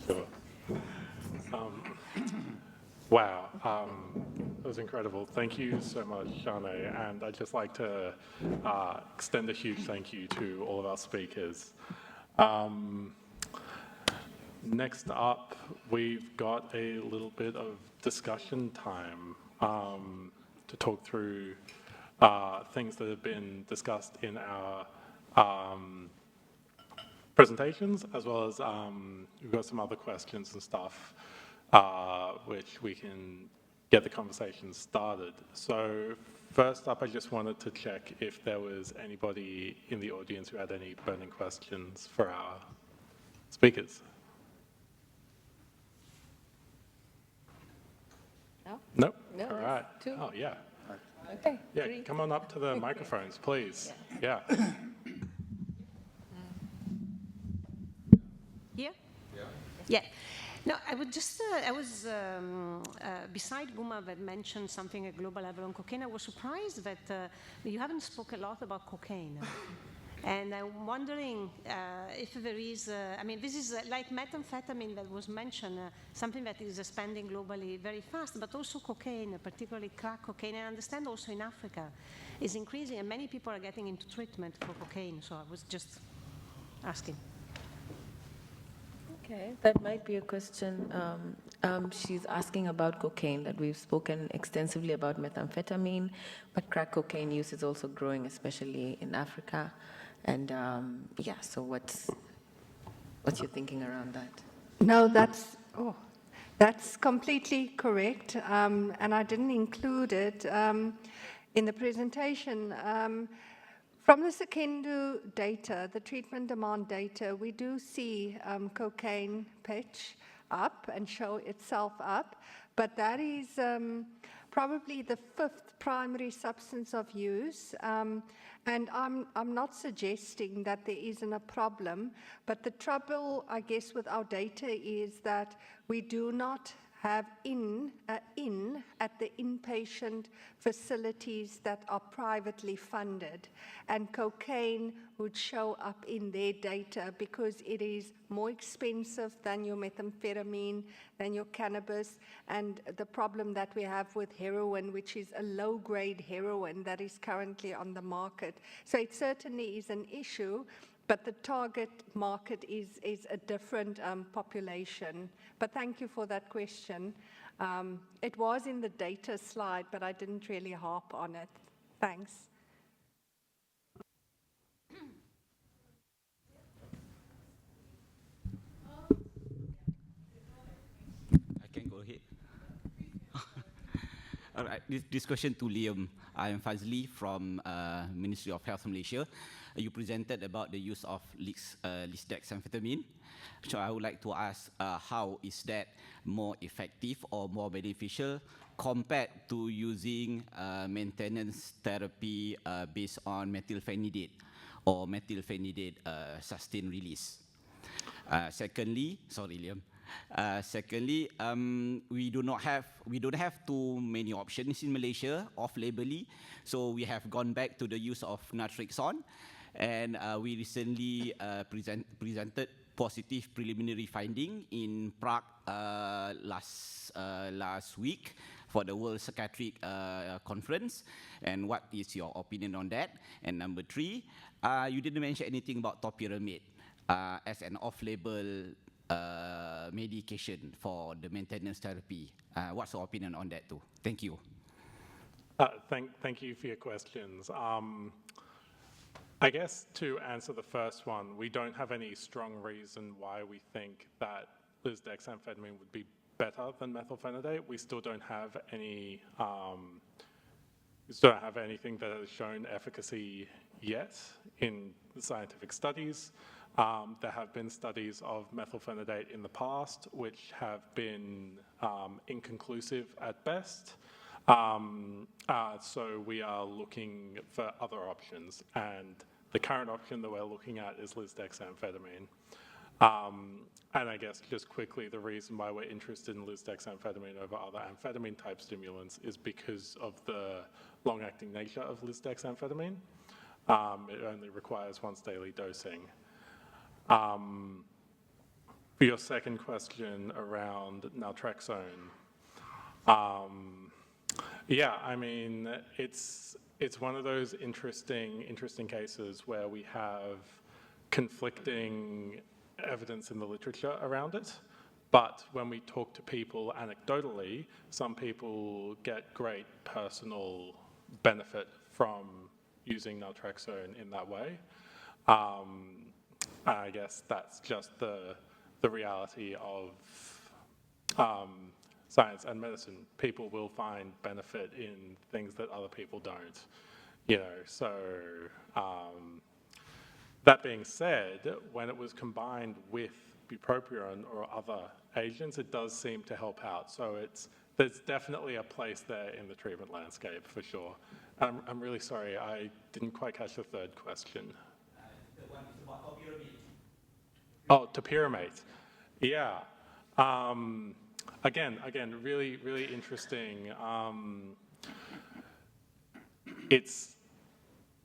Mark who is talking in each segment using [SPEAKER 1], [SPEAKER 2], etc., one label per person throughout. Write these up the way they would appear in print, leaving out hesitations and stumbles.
[SPEAKER 1] Sure. Wow, that was incredible. Thank you so much, Shane. And I'd just like to extend a huge thank you to all of our speakers. Next up, we've got a little bit of discussion time to talk through things that have been discussed in our presentations, as well as we've got some other questions and stuff which we can get the conversation started. So first up, I just wanted to check if there was anybody in the audience who had any burning questions for our speakers.
[SPEAKER 2] No?
[SPEAKER 1] Nope?
[SPEAKER 2] No,
[SPEAKER 1] All right.
[SPEAKER 2] two.
[SPEAKER 1] Oh, yeah.
[SPEAKER 2] Okay.
[SPEAKER 1] Yeah,
[SPEAKER 2] three.
[SPEAKER 1] come on up to the microphones, please. Yeah.
[SPEAKER 3] Here? Yeah. No, I would just, beside Guma that mentioned something at global level on cocaine, I was surprised that you haven't spoke a lot about cocaine. And I'm wondering if there is, I mean, this is like methamphetamine that was mentioned, something that is expanding globally very fast, but also cocaine, particularly crack cocaine. I understand also in Africa is increasing, and many people are getting into treatment for cocaine. So I was just asking.
[SPEAKER 2] Okay, that might be a question. She's asking about cocaine, that we've spoken extensively about methamphetamine, but crack cocaine use is also growing, especially in Africa. And yeah, so what's your thinking around that?
[SPEAKER 4] No, that's completely correct, and I didn't include it in the presentation. From the Sekendu data, the treatment demand data, we do see cocaine pitch up and show itself up, but that is probably the 5th primary substance of use. And I'm not suggesting that there isn't a problem, but the trouble, I guess, with our data is that we do not have in at the inpatient facilities that are privately funded. And cocaine would show up in their data because it is more expensive than your methamphetamine, than your cannabis, and the problem that we have with heroin, which is a low-grade heroin that is currently on the market. So it certainly is an issue, but the target market is a different population. But thank you for that question. It was in the data slide, but I didn't really harp on it. Thanks.
[SPEAKER 5] I can go ahead. All right, this question to Liam. I am Fazli from Ministry of Health Malaysia. You presented about the use of lisdexamfetamine. So I would like to ask, how is that more effective or more beneficial compared to using maintenance therapy based on methylphenidate or methylphenidate sustained release? Secondly, sorry, Liam. Secondly, we don't have too many options in Malaysia off-labelly, so we have gone back to the use of naltrexone, and we recently presented positive preliminary finding in Prague last week for the World Psychiatric Conference. And what is your opinion on that? And number 3, you didn't mention anything about topiramate as an off-label medication for the maintenance therapy. What's your opinion on that too? Thank you.
[SPEAKER 1] Thank you for your questions. I guess to answer the first one, we don't have any strong reason why we think that lisdexamfetamine would be better than methylphenidate. We still don't have any. We still don't have anything that has shown efficacy yet in the scientific studies. There have been studies of methylphenidate in the past which have been inconclusive at best. So we are looking for other options, and the current option that we're looking at is lisdexamfetamine. And I guess just quickly, the reason why we're interested in lisdexamfetamine over other amphetamine-type stimulants is because of the long-acting nature of lisdexamfetamine. It only requires once daily dosing. For your second question around naltrexone, yeah, I mean, it's one of those interesting cases where we have conflicting evidence in the literature around it. But when we talk to people anecdotally, some people get great personal benefit from using naltrexone in that way. I guess that's just the reality of science and medicine. People will find benefit in things that other people don't, you know. So that being said, when it was combined with bupropion or other agents, it does seem to help out. So there's definitely a place there in the treatment landscape for sure. I'm really sorry, I didn't quite catch the third question.
[SPEAKER 5] The one is about topiramate.
[SPEAKER 1] Oh, topiramate. Yeah. Again, really interesting.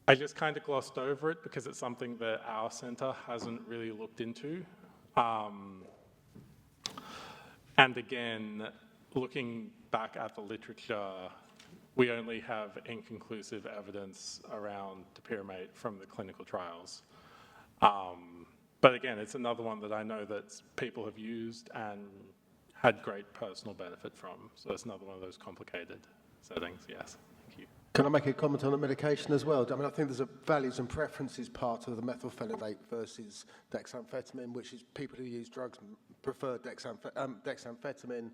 [SPEAKER 1] I just kind of glossed over it because it's something that our center hasn't really looked into. And again, looking back at the literature, we only have inconclusive evidence around topiramate from the clinical trials. But again, it's another one that I know that people have used and had great personal benefit from. So it's another one of those complicated settings, yes. Thank you.
[SPEAKER 6] Can I make a comment on the medication as well? I mean, I think there's a values and preferences part of the methylphenidate versus dexamphetamine, which is people who use drugs prefer dexamphetamine.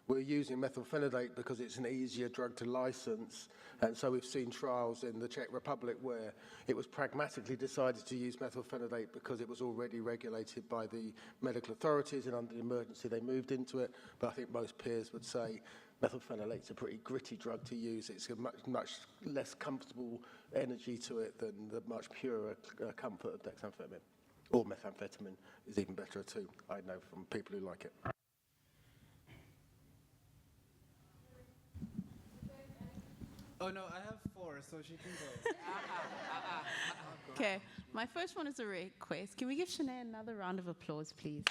[SPEAKER 6] We're using methylphenidate because it's an easier drug to license, and so we've seen trials in the Czech Republic where it was pragmatically decided to use methylphenidate because it was already regulated by the medical authorities, and under the emergency they moved into it. But I think most peers would say methylphenidate's a pretty gritty drug to use. It's a much less comfortable energy to it than the much purer comfort of dexamphetamine. Or methamphetamine is even better too, I know from people who like it.
[SPEAKER 7] Oh no, I have 4, so she can go.
[SPEAKER 8] Okay, my first one is a request. Can we give Shanae another round of applause, please?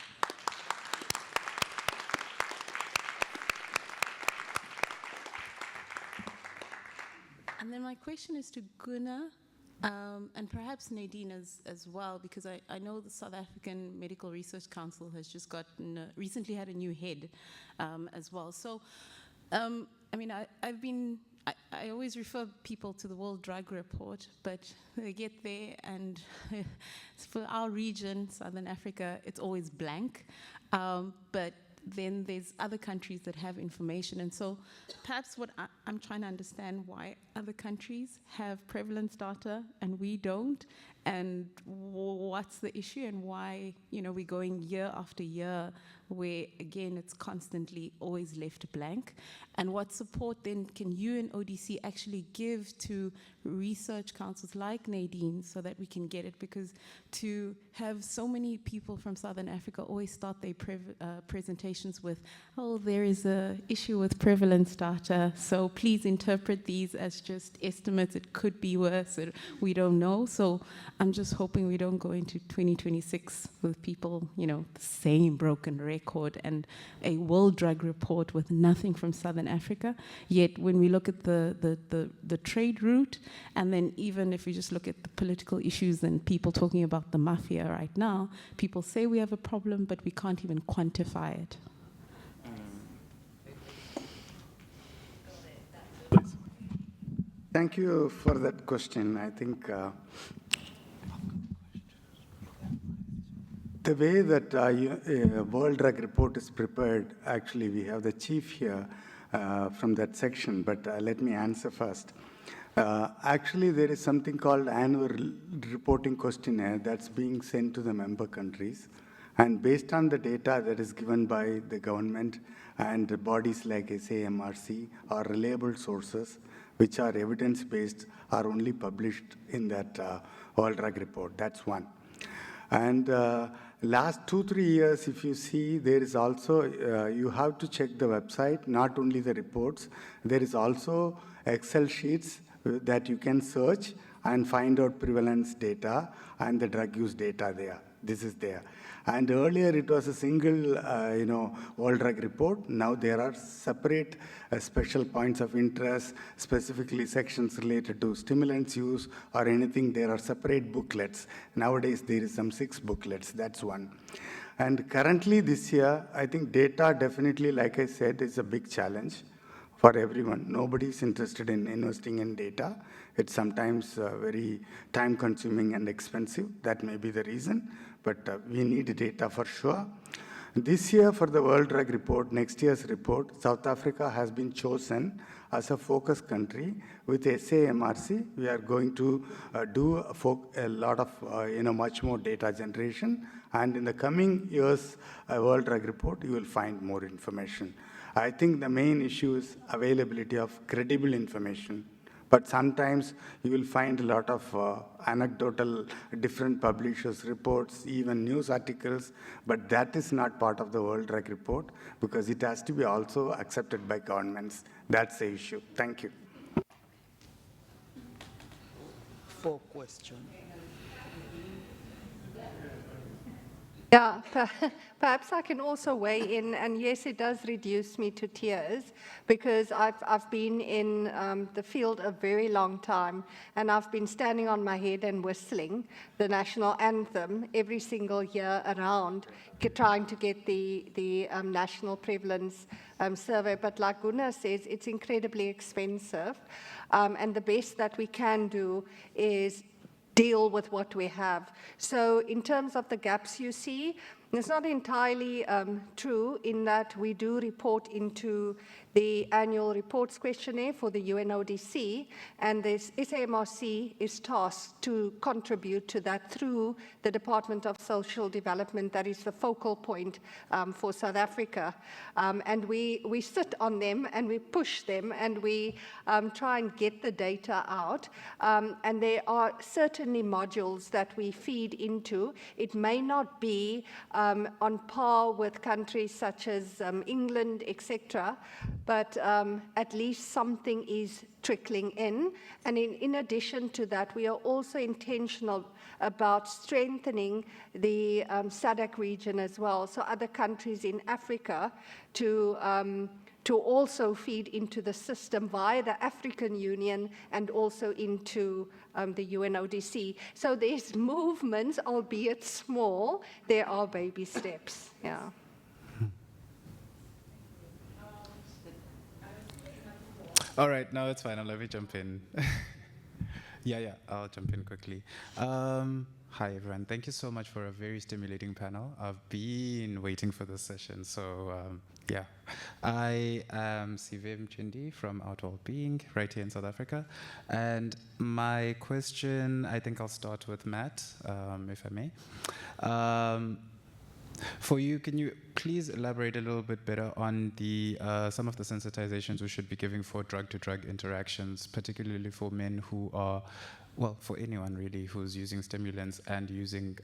[SPEAKER 8] And then my question is to Gunnar, and perhaps Nadine as well, because I know the South African Medical Research Council has just recently had a new head as well. So, I mean, I always refer people to the World Drug Report, but they get there and for our region, Southern Africa, it's always blank. But then there's other countries that have information. And so perhaps what I'm trying to understand why other countries have prevalence data and we don't, and what's the issue and why, you know, we're going year after year where, again, it's constantly always left blank. And what support then can you and ODC actually give to research councils like Nadine so that we can get it? Because to have so many people from Southern Africa always start their presentations with, oh, there is an issue with prevalence data, so please interpret these as just estimates. It could be worse, we don't know. So I'm just hoping we don't go into 2026 with people, you know, the same broken record and a World Drug Report with nothing from Southern Africa. Yet when we look at the trade route, and then even if we just look at the political issues and people talking about the mafia right now, people say we have a problem, but we can't even quantify it.
[SPEAKER 9] Thank you for that question. I think the way that World Drug Report is prepared, actually we have the chief here from that section, but let me answer first. Actually, there is something called annual reporting questionnaire that's being sent to the member countries. And based on the data that is given by the government and bodies like SAMRC or reliable sources, which are evidence-based, are only published in that World Drug Report. That's one. And last 2-3 years, if you see, there is also, you have to check the website, not only the reports, there is also Excel sheets that you can search and find out prevalence data and the drug use data there. This is there. And earlier it was a single, World Drug Report. Now there are separate special points of interest, specifically sections related to stimulants use or anything. There are separate booklets. Nowadays there is some 6 booklets. That's one. And currently this year, I think data definitely, like I said, is a big challenge for everyone. Nobody is interested in investing in data. It's sometimes very time-consuming and expensive. That may be the reason, but we need data for sure. This year for the World Drug Report, next year's report, South Africa has been chosen as a focus country with SAMRC. We are going to do a lot of, much more data generation. And in the coming years, World Drug Report, you will find more information. I think the main issue is availability of credible information. But sometimes you will find a lot of anecdotal, different publishers' reports, even news articles, but that is not part of the World Drug Report because it has to be also accepted by governments. That's the issue. Thank you.
[SPEAKER 10] For question.
[SPEAKER 4] Yeah, perhaps I can also weigh in, and yes, it does reduce me to tears because I've been in the field a very long time, and I've been standing on my head and whistling the national anthem every single year around, trying to get the national prevalence survey. But like Gunnar says, it's incredibly expensive, and the best that we can do is deal with what we have. So in terms of the gaps you see, it's not entirely true in that we do report into the annual reports questionnaire for the UNODC, and this SAMRC is tasked to contribute to that through the Department of Social Development. That is the focal point for South Africa. And we sit on them and we push them and we try and get the data out. And there are certainly modules that we feed into. It may not be on par with countries such as England, etc., but at least something is trickling in. And in addition to that, we are also intentional about strengthening the SADC region as well, so other countries in Africa to also feed into the system via the African Union and also into the UNODC. So there's movements, albeit small, there are baby steps, yeah.
[SPEAKER 7] All right, now it's fine. Let me jump in. Yeah, I'll jump in quickly. Hi, everyone. Thank you so much for a very stimulating panel. I've been waiting for this session, so yeah. I am Sivim Chindi from Outworld Being, right here in South Africa. And my question, I think I'll start with Matt, if I may. For you, can you please elaborate a little bit better on the some of the sensitizations we should be giving for drug-to-drug interactions, particularly for men who are, well, for anyone really who's using stimulants and using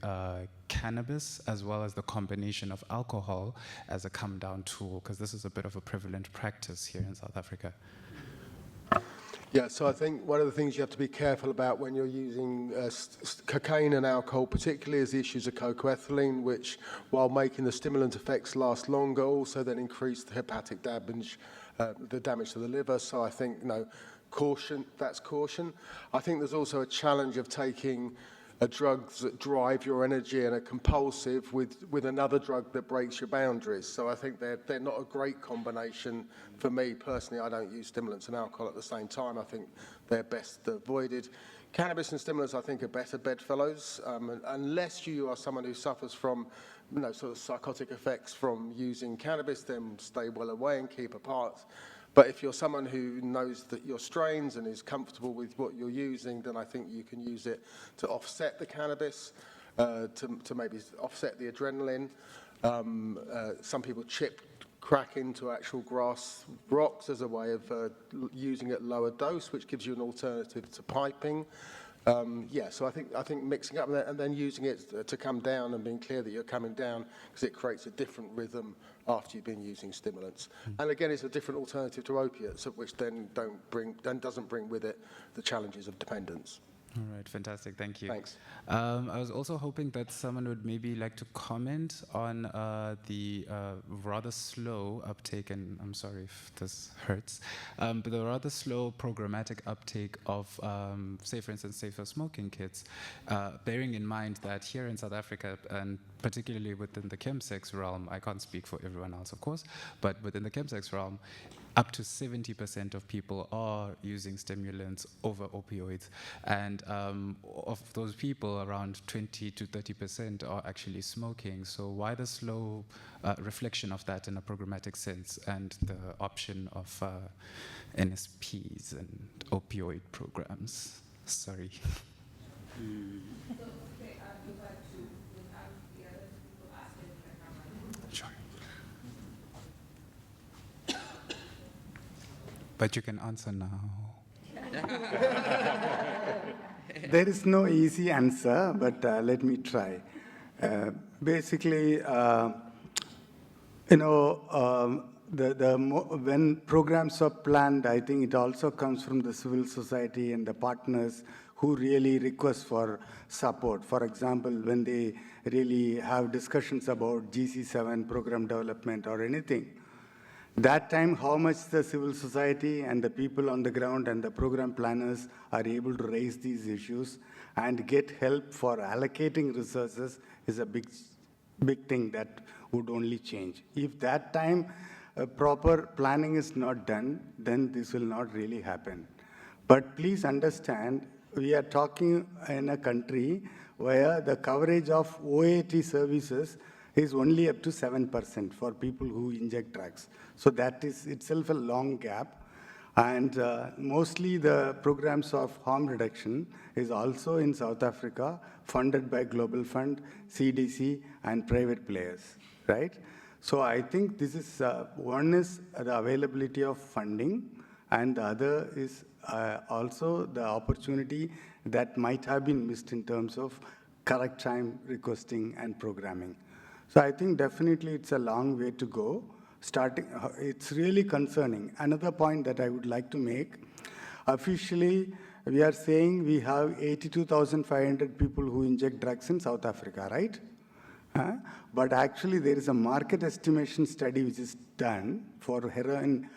[SPEAKER 7] cannabis, as well as the combination of alcohol as a come-down tool, because this is a bit of a prevalent practice here in South Africa.
[SPEAKER 6] Yeah, so I think one of the things you have to be careful about when you're using cocaine and alcohol, particularly, is the issues of cocoethylene, which, while making the stimulant effects last longer, also then increase the hepatic damage, the damage to the liver. So I think, caution, that's caution. I think there's also a challenge of taking drugs that drive your energy and are compulsive with another drug that breaks your boundaries. So I think they're not a great combination. For me personally, I don't use stimulants and alcohol at the same time. I think they're best avoided. Cannabis and stimulants, I think, are better bedfellows, unless you are someone who suffers from sort of psychotic effects from using cannabis, then stay well away and keep apart. But if you're someone who knows that your strains and is comfortable with what you're using, then I think you can use it to offset the cannabis, to maybe offset the adrenaline. Some people chip crack into actual grass rocks as a way of using at lower dose, which gives you an alternative to piping. So I think mixing up and then using it to come down and being clear that you're coming down, because it creates a different rhythm after you've been using stimulants. And again, it's a different alternative to opiates, which then doesn't bring with it the challenges of dependence.
[SPEAKER 7] All right, fantastic. Thank you.
[SPEAKER 6] Thanks.
[SPEAKER 7] I was also hoping that someone would maybe like to comment on the rather slow uptake, and I'm sorry if this hurts, but the rather slow programmatic uptake of, say, for instance, safer smoking kits, bearing in mind that here in South Africa, and particularly within the chemsex realm, I can't speak for everyone else, of course, but within the chemsex realm, up to 70% of people are using stimulants over opioids. And of those people, around 20 to 30% are actually smoking. So why the slow reflection of that in a programmatic sense and the option of NSPs and opioid programs? Sorry. Sure. But you can answer now.
[SPEAKER 9] There is no easy answer, but let me try. Basically, when programs are planned, I think it also comes from the civil society and the partners who really request for support. For example, when they really have discussions about GC7 program development or anything, that time how much the civil society and the people on the ground and the program planners are able to raise these issues and get help for allocating resources is a big thing that would only change. If that time proper planning is not done, then this will not really happen. But please understand, we are talking in a country where the coverage of OAT services is only up to 7% for people who inject drugs. So that is itself a long gap. And mostly the programs of harm reduction is also in South Africa, funded by Global Fund, CDC, and private players, right? So I think this is, one is the availability of funding, and the other is also the opportunity that might have been missed in terms of correct time requesting and programming. So I think definitely it's a long way to go. It's really concerning. Another point that I would like to make, officially we are saying we have 82,500 people who inject drugs in South Africa, right? But actually there is a market estimation study which is done for heroin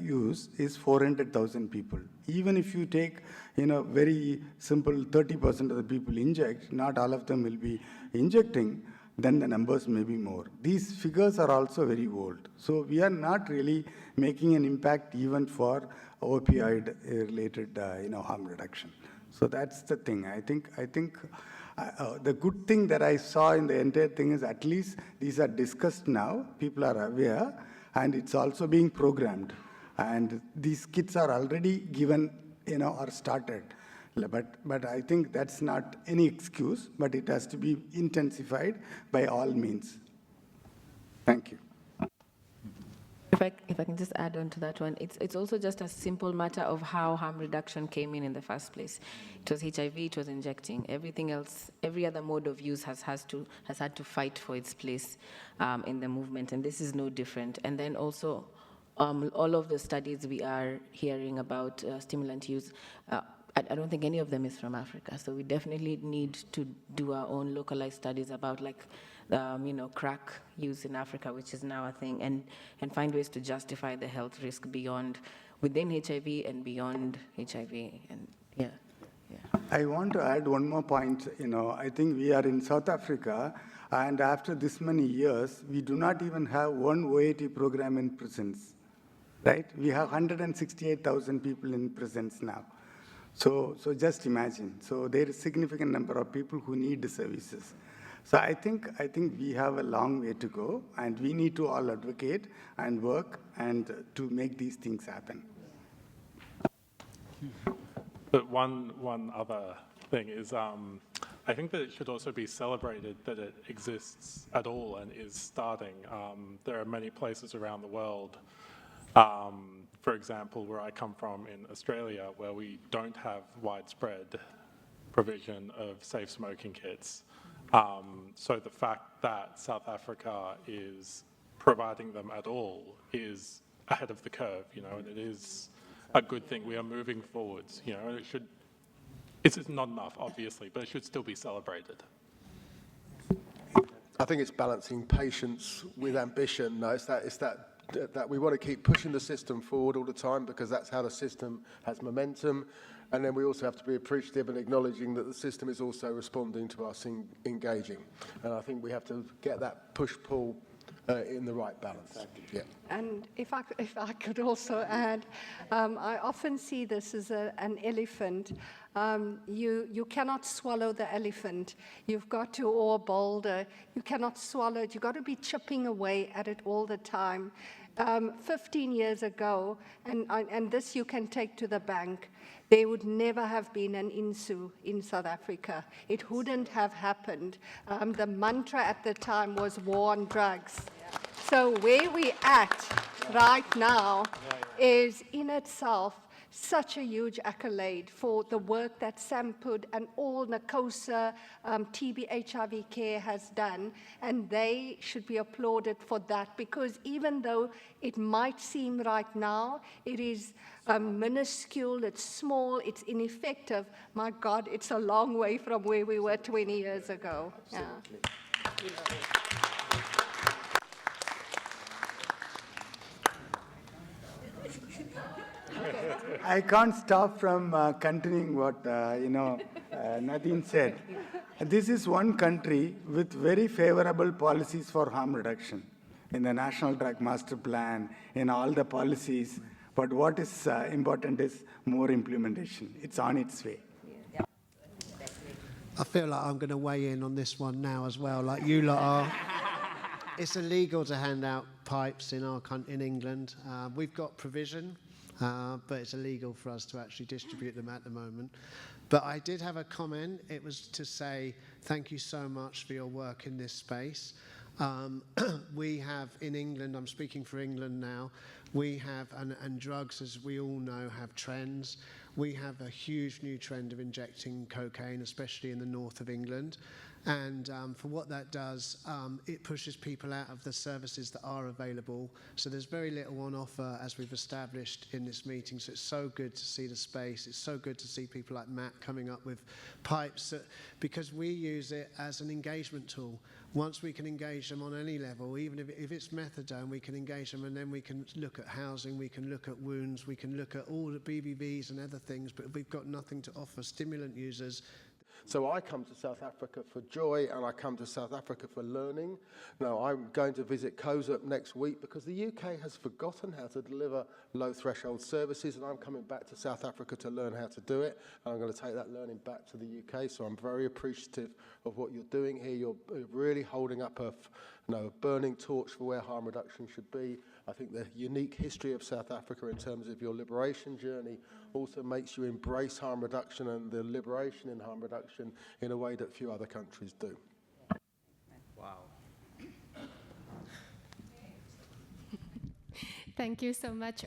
[SPEAKER 9] use is 400,000 people. Even if you take, very simple 30% of the people inject, not all of them will be injecting, then the numbers may be more. These figures are also very old. So we are not really making an impact even for opioid-related harm reduction. So that's the thing. I think the good thing that I saw in the entire thing is at least these are discussed now, people are aware, and it's also being programmed. And these kits are already given, or started. But I think that's not any excuse, but it has to be intensified by all means. Thank you.
[SPEAKER 2] If I can just add on to that one, it's also just a simple matter of how harm reduction came in the first place. It was HIV, it was injecting. Everything else, every other mode of use has had to fight for its place in the movement, and this is no different. And then also, all of the studies we are hearing about stimulant use, I don't think any of them is from Africa. So we definitely need to do our own localized studies about crack use in Africa, which is now a thing, and find ways to justify the health risk within HIV and beyond HIV. And yeah.
[SPEAKER 9] I want to add one more point. I think we are in South Africa, and after this many years, we do not even have one OAT program in prisons, right? We have 168,000 people in prisons now. So just imagine. So there is a significant number of people who need the services. So I think we have a long way to go, and we need to all advocate and work and to make these things happen.
[SPEAKER 1] But one other thing is, I think that it should also be celebrated that it exists at all and is starting. There are many places around the world, for example, where I come from in Australia, where we don't have widespread provision of safe smoking kits. So the fact that South Africa is providing them at all is ahead of the curve, and it is a good thing. We are moving forwards, and it should It's not enough, obviously, but it should still be celebrated.
[SPEAKER 6] I think it's balancing patience with ambition. No, it's that we want to keep pushing the system forward all the time because that's how the system has momentum. And then we also have to be appreciative and acknowledging that the system is also responding to us engaging. And I think we have to get that push-pull in the right balance. Yeah.
[SPEAKER 4] And if I could also add, I often see this as an elephant. You cannot swallow the elephant. You've got to, or boulder, you cannot swallow it. You've got to be chipping away at it all the time. 15 years ago, and this you can take to the bank, there would never have been an INSU in South Africa. It wouldn't have happened. The mantra at the time was war on drugs. So where we're at right now is in itself such a huge accolade for the work that Sampud and all NACOSA, TB HIV care has done, and they should be applauded for that, because even though it might seem right now, it is minuscule, it's small, it's ineffective, my God, it's a long way from where we were 20 years ago.
[SPEAKER 6] Absolutely.
[SPEAKER 4] Yeah.
[SPEAKER 9] I can't stop from continuing what Nadine said. This is one country with very favorable policies for harm reduction in the National Drug Master Plan, in all the policies. But what is important is more implementation. It's on its way.
[SPEAKER 11] I feel like I'm going to weigh in on this one now as well, like you lot are. It's illegal to hand out pipes in England. We've got provision. But it's illegal for us to actually distribute them at the moment. But I did have a comment. It was to say thank you so much for your work in this space. We have in England, I'm speaking for England now, we have, and drugs, as we all know, have trends. We have a huge new trend of injecting cocaine, especially in the north of England. And for what that does, it pushes people out of the services that are available. So there's very little on offer, as we've established in this meeting. So it's so good to see the space. It's so good to see people like Matt coming up with pipes, because we use it as an engagement tool. Once we can engage them on any level, even if it's methadone, we can engage them, and then we can look at housing, we can look at wounds, we can look at all the BBBs and other things, but we've got nothing to offer stimulant users.
[SPEAKER 6] So I come to South Africa for joy, and I come to South Africa for learning. Now, I'm going to visit COSUP next week because the UK has forgotten how to deliver low-threshold services, and I'm coming back to South Africa to learn how to do it, and I'm going to take that learning back to the UK, so I'm very appreciative of what you're doing here. You're really holding up a burning torch for where harm reduction should be. I think the unique history of South Africa in terms of your liberation journey also makes you embrace harm reduction and the liberation in harm reduction in a way that few other countries do.
[SPEAKER 12] Wow. Thank you so much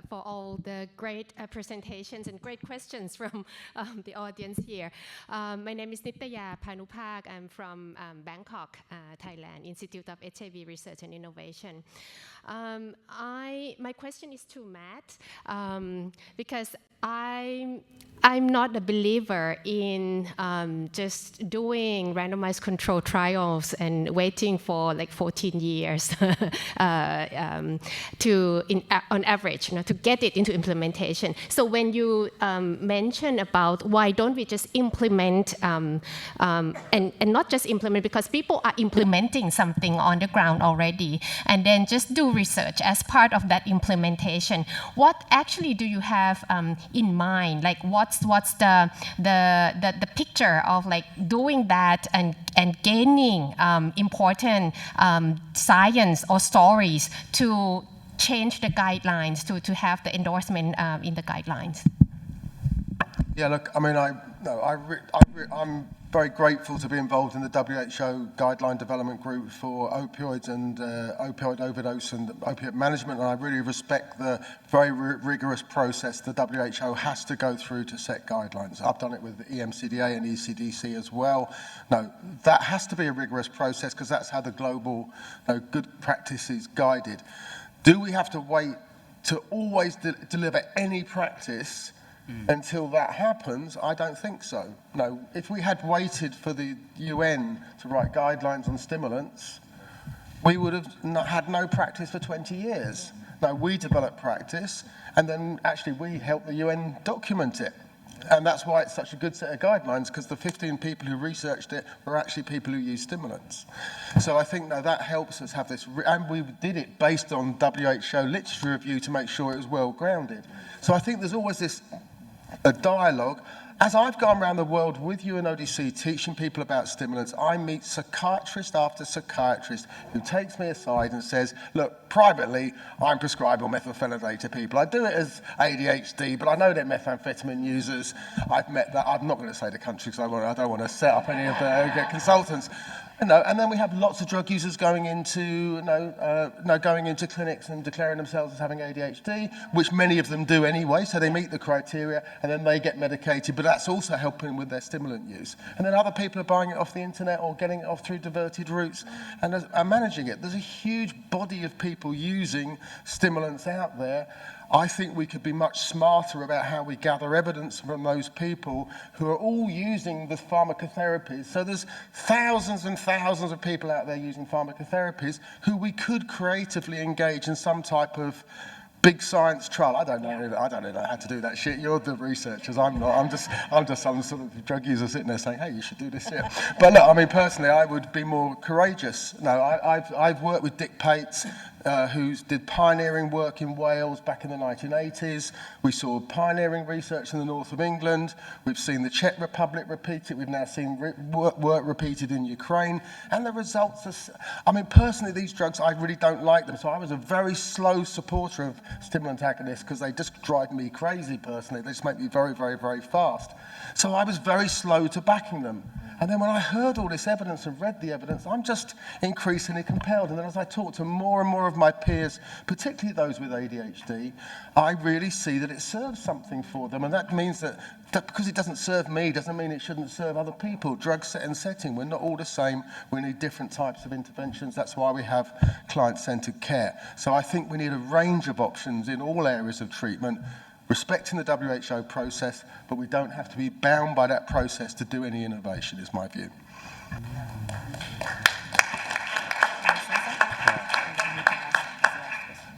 [SPEAKER 12] for all the great presentations and great questions from the audience here. My name is Nitaya Panupak. I'm from Bangkok, Thailand, Institute of HIV Research and Innovation. My question is to Matt, because I'm not a believer in just doing randomized control trials and waiting for like 14 years on average, to get it into implementation. So when you mention about why don't we just implement and not just implement, because people are implementing something on the ground already, and then just do research as part of that implementation. What actually do you have in mind? Like what's the picture of like doing that and gaining important science or stories to change the guidelines, to have the endorsement in the guidelines?
[SPEAKER 6] Yeah, look, I mean, I'm very grateful to be involved in the WHO guideline development group for opioids and opioid overdose and opiate management, and I really respect the very rigorous process the WHO has to go through to set guidelines. I've done it with the EMCDA and ECDC as well. No, that has to be a rigorous process because that's how the global good practice is guided. Do we have to wait to always deliver any practice Until that happens, I don't think so. No, if we had waited for the UN to write guidelines on stimulants, we would have had no practice for 20 years. No, we developed practice, and then actually we helped the UN document it. And that's why it's such a good set of guidelines, because the 15 people who researched it were actually people who use stimulants. So I think that helps us have this, and we did it based on WHO literature review to make sure it was well grounded. So I think there's always this a dialogue. As I've gone around the world with UNODC teaching people about stimulants, I meet psychiatrist after psychiatrist who takes me aside and says, look, privately, I'm prescribing methylphenidate to people. I do it as ADHD, but I know they're methamphetamine users. I've met that. I'm not going to say the country because I don't want to set up any of the consultants. And then we have lots of drug users going into going into clinics and declaring themselves as having ADHD, which many of them do anyway, so they meet the criteria, and then they get medicated, but that's also helping with their stimulant use. And then other people are buying it off the internet or getting it off through diverted routes and are managing it. There's a huge body of people using stimulants out there. I think we could be much smarter about how we gather evidence from those people who are all using the pharmacotherapies. So there's thousands and thousands of people out there using pharmacotherapies who we could creatively engage in some type of big science trial. I don't know how to do that shit. You're the researchers. I'm not. I'm just some sort of drug user sitting there saying, hey, you should do this here. But look, I mean, personally, I would be more courageous. No, I've worked with Dick Pates, who did pioneering work in Wales back in the 1980s. We saw pioneering research in the north of England. We've seen the Czech Republic repeat it. We've now seen work repeated in Ukraine. And the results are, I mean, personally, these drugs, I really don't like them. So I was a very slow supporter of stimulant agonists because they just drive me crazy personally. They just make me very, very, very fast. So I was very slow to backing them. And then when I heard all this evidence and read the evidence, I'm just increasingly compelled. And then as I talk to more and more of my peers, particularly those with ADHD, I really see that it serves something for them. And that means that because it doesn't serve me, doesn't mean it shouldn't serve other people. Drug set and setting, we're not all the same. We need different types of interventions. That's why we have client-centered care. So I think we need a range of options in all areas of treatment, respecting the WHO process, but we don't have to be bound by that process to do any innovation, is my view.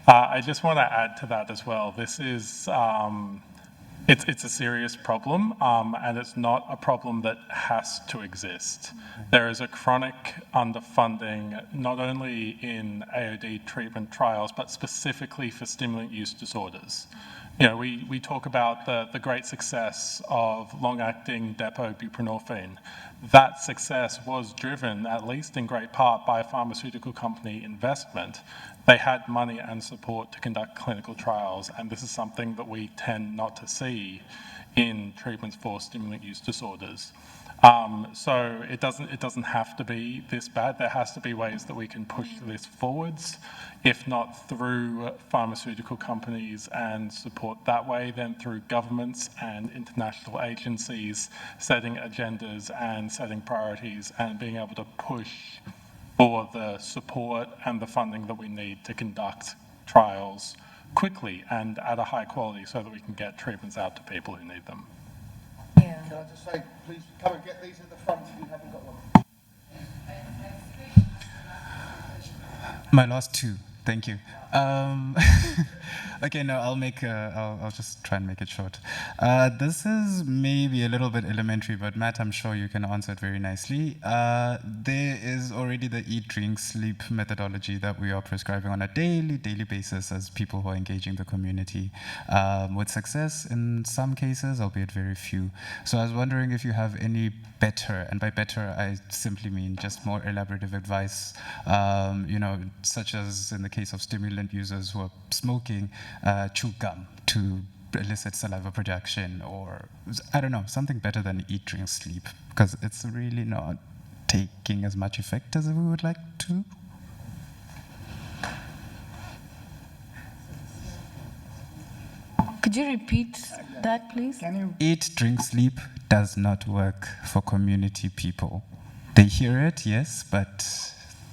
[SPEAKER 1] I just want to add to that as well. This is, it's a serious problem, and it's not a problem that has to exist. There is a chronic underfunding, not only in AOD treatment trials, but specifically for stimulant use disorders. You know, we talk about the great success of long-acting depot buprenorphine. That success was driven, at least in great part, by a pharmaceutical company investment. They had money and support to conduct clinical trials, and this is something that we tend not to see in treatments for stimulant use disorders. So it doesn't have to be this bad. There has to be ways that we can push this forwards, if not through pharmaceutical companies and support that way, then through governments and international agencies setting agendas and setting priorities and being able to push for the support and the funding that we need to conduct trials quickly and at a high quality so that we can get treatments out to people who need them.
[SPEAKER 6] Can I just say, please come and get these at the front if you haven't got one.
[SPEAKER 7] My last two, thank you. Okay, no, I'll just try and make it short. This is maybe a little bit elementary, but Matt, I'm sure you can answer it very nicely. There is already the eat, drink, sleep methodology that we are prescribing on a daily basis as people who are engaging the community, with success in some cases, albeit very few. So I was wondering if you have any better, and by better I simply mean just more elaborative advice, you know, such as in the case of stimulant users who are smoking, chew gum to elicit saliva production, or I don't know, something better than eat, drink, sleep, because it's really not taking as much effect as we would like to.
[SPEAKER 2] Could you repeat that, please?
[SPEAKER 7] Eat, drink, sleep does not work for community people. They hear it, yes, but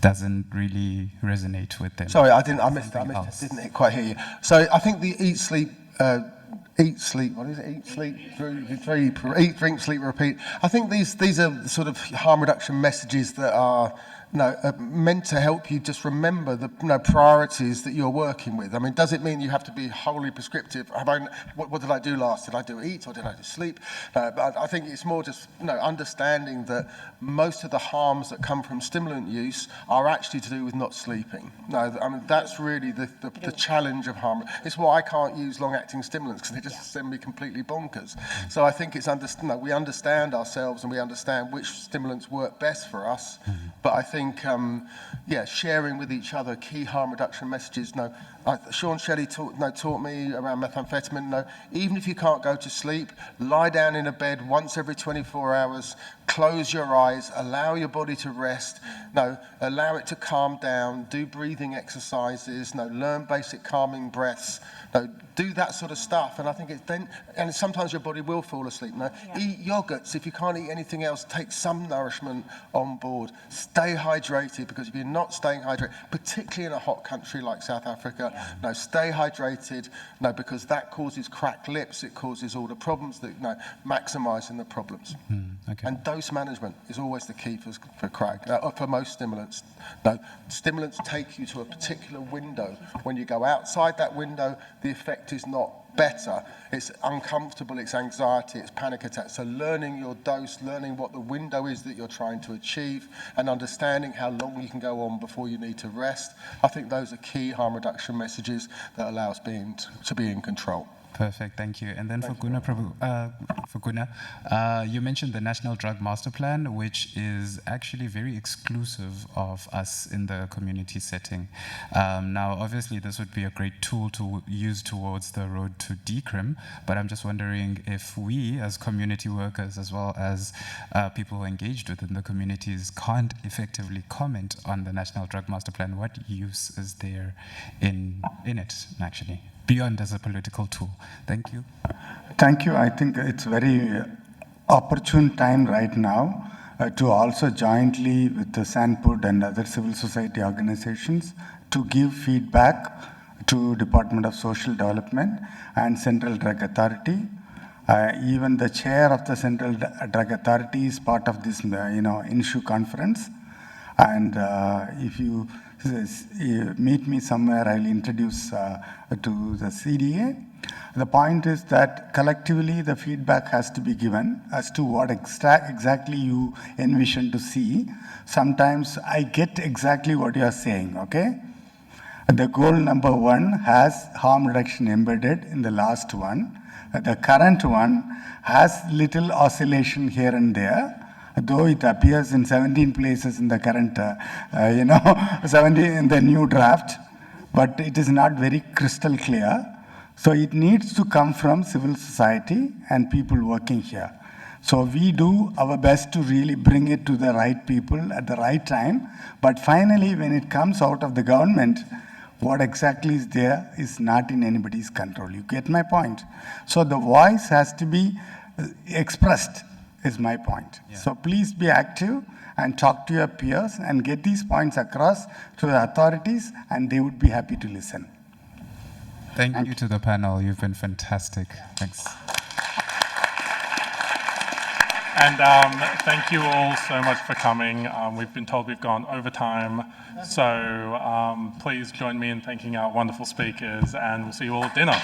[SPEAKER 7] doesn't really resonate with them.
[SPEAKER 6] Sorry, I missed it. Didn't quite hear you. So I think the eat, sleep eat, sleep, what is it? Eat, sleep, eat, drink, sleep, repeat. I think these are sort of harm reduction messages that are meant to help you just remember the priorities that you're working with. I mean, does it mean you have to be wholly prescriptive? What did I do last? Did I do eat or did I do sleep? But I think it's more just understanding that most of the harms that come from stimulant use are actually to do with not sleeping. No, I mean, that's really the challenge of harm. It's why I can't use long-acting stimulants, because they just send me completely bonkers. So I think it's we understand ourselves and we understand which stimulants work best for us. But I think, sharing with each other key harm reduction messages. Sean Shelley taught me around methamphetamine. Even if you can't go to sleep, lie down in a bed once every 24 hours, close your eyes, allow your body to rest, allow it to calm down, do breathing exercises, learn basic calming breaths, do that sort of stuff. And I think and sometimes your body will fall asleep. Eat yogurts. If you can't eat anything else, take some nourishment on board. Stay hydrated, because if you're not staying hydrated, particularly in a hot country like South Africa, stay hydrated, because that causes cracked lips, it causes all the problems that, maximising the problems.
[SPEAKER 7] Okay.
[SPEAKER 6] And dose management is always the key for crack, for most stimulants. Stimulants take you to a particular window. When you go outside that window, the effect is not better. It's uncomfortable, it's anxiety, it's panic attacks. So learning your dose, learning what the window is that you're trying to achieve, and understanding how long you can go on before you need to rest. I think those are key harm reduction messages that allow us to be in control.
[SPEAKER 7] Perfect, thank you. And then for Guna, you mentioned the National Drug Master Plan, which is actually very exclusive of us in the community setting. Now, obviously, this would be a great tool to use towards the road to decrim, but I'm just wondering if we, as community workers, as well as people who are engaged within the communities, can't effectively comment on the National Drug Master Plan. What use is there in it, actually, beyond as a political tool? Thank you.
[SPEAKER 9] Thank you. I think it's very opportune time right now to also jointly with the SANPUD and other civil society organizations to give feedback to Department of Social Development and Central Drug Authority. Even the chair of the Central Drug Authority is part of this, INSHU conference. And if you meet me somewhere, I'll introduce to the CDA. The point is that collectively the feedback has to be given as to what exactly you envision to see. Sometimes I get exactly what you are saying, okay? The goal number 1 has harm reduction embedded in the last one. The current one has little oscillation here and there, though it appears in 17 places in the current, 17 in the new draft, but it is not very crystal clear. So it needs to come from civil society and people working here. So we do our best to really bring it to the right people at the right time, but finally when it comes out of the government, what exactly is there is not in anybody's control. You get my point? So the voice has to be expressed, is my point. Yeah. So please be active and talk to your peers and get these points across to the authorities, and they would be happy to listen.
[SPEAKER 7] Thank you to the panel. You've been fantastic. Thanks.
[SPEAKER 1] And thank you all so much for coming. We've been told we've gone over time. So please join me in thanking our wonderful speakers, and we'll see you all at dinner.